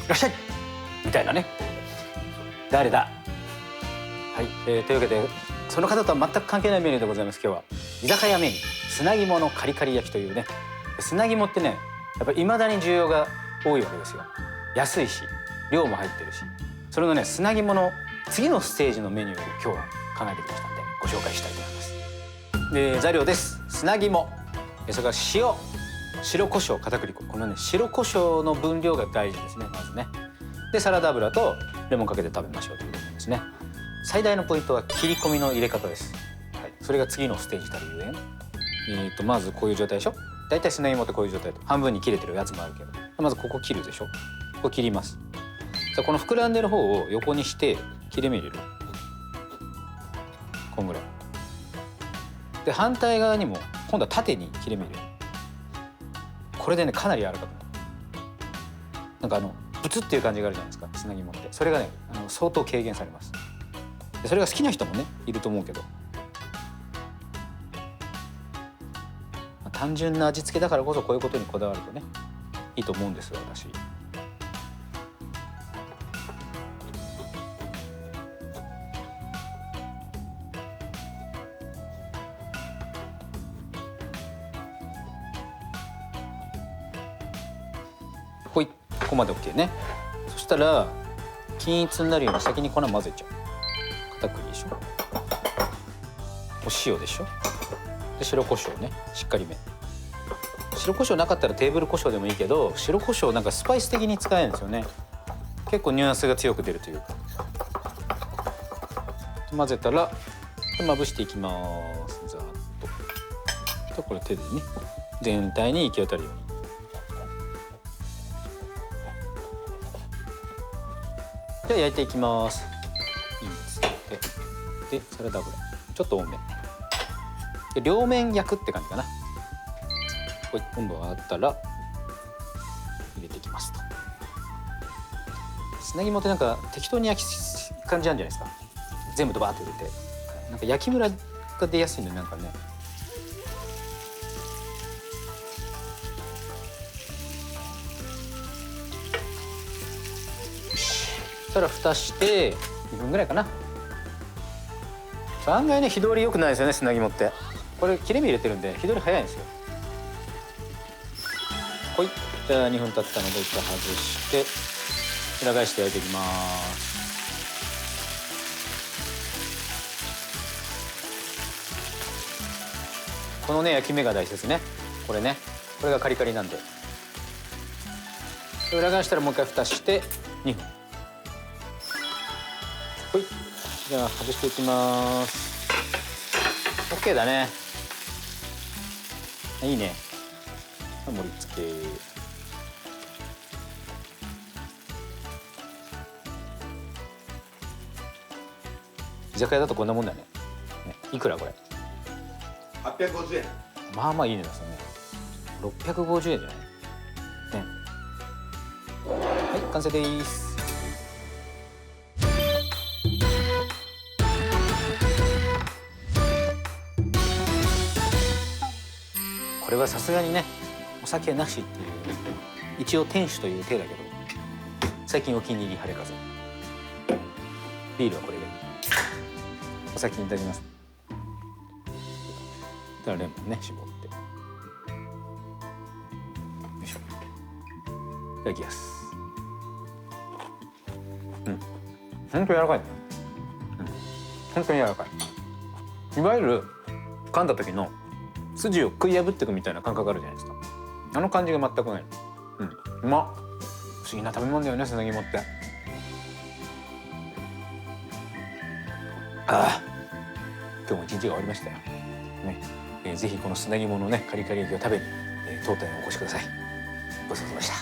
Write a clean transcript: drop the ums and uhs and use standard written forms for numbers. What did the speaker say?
らっしゃいみたいなね。誰だ。はい、というわけでその方とは全く関係ないメニューでございます。今日は居酒屋メニュー砂肝のカリカリ焼きというね。砂肝ってねやっぱり未だに需要が多いわけですよ。安いし量も入ってるし、それのね砂肝の次のステージのメニューを今日は考えてきましたのでご紹介したいと思います。材料です。砂肝、それから塩、白胡椒、片栗粉。このね白胡椒の分量が大事ですね。まずね。でサラダ油とレモンかけて食べましょうということですね。最大のポイントは切り込みの入れ方です。はい、それが次のステージたるゆえん。まずこういう状態でしょ。だいたい砂肝ってこういう状態で半分に切れてるやつもあるけど、まずここ切るでしょ。ここ切ります。さあこの膨らんでる方を横にして切れ目入れる。こんぐらい。で反対側にも今度は縦に切れ目入れる。これでねかなり柔らかくなる。なんかブツっていう感じがあるじゃないですか砂肝って。それがね相当軽減されます。でそれが好きな人もねいると思うけど、単純な味付けだからこそこういうことにこだわるとねいいと思うんですよ私。ほい、ここまで OK ね。そしたら均一になるように先に粉混ぜちゃう。片栗でしょ。お塩でしょ。で白胡椒ね、しっかりめ。白胡椒なかったらテーブル胡椒でもいいけど、白胡椒なんかスパイス的に使えるんですよね。結構ニュアンスが強く出るというか。混ぜたらまぶしていきます。ざーっと。これ手でね全体に行き渡るように。じゃあ焼いていきます。いいつけて、でサラダ油ちょっと多めで両面焼くって感じかな。これ今度はあったら入れていきますと。砂肝ってなんか適当に焼き感じなんじゃないですか。全部ドバーッと入れてなんか焼きムラが出やすいのなんかね。そしたら蓋して2分ぐらいかな。案外ね火通り良くないですよね砂肝って。これ切れ目入れてるんで火通り早いんですよ。ほい、じゃあ2分経ったので一回外して裏返して焼いていきます。このね焼き目が大事ですね。これね、これがカリカリなんで。裏返したらもう一回蓋して2分。ほい、じゃあ外していきます。OK だね。いいね。盛り付け。居酒屋だとこんなもんだよね。いくらこれ？850円。まあまあいい値段ですよね。650円じゃないね。はい、完成です。これはさすがにねお酒なしっていう一応店主という体だけど最近お気に入り晴れ風。ビールはこれがいい。お先にいただきます。ではレモンね絞って。よいしょ。いただきます。本当に柔らかいね。本当に柔らかい。いわゆる噛んだ時の筋を食い破っていくみたいな感覚あるじゃないですか。あの感じが全くない。うまっ。不思議な食べ物だよね砂肝って。ああ、今日も一日が終わりましたよ。ね、ぜひこの砂肝のねカリカリ焼きを食べに、当店にお越しください。ごちそうさまでした。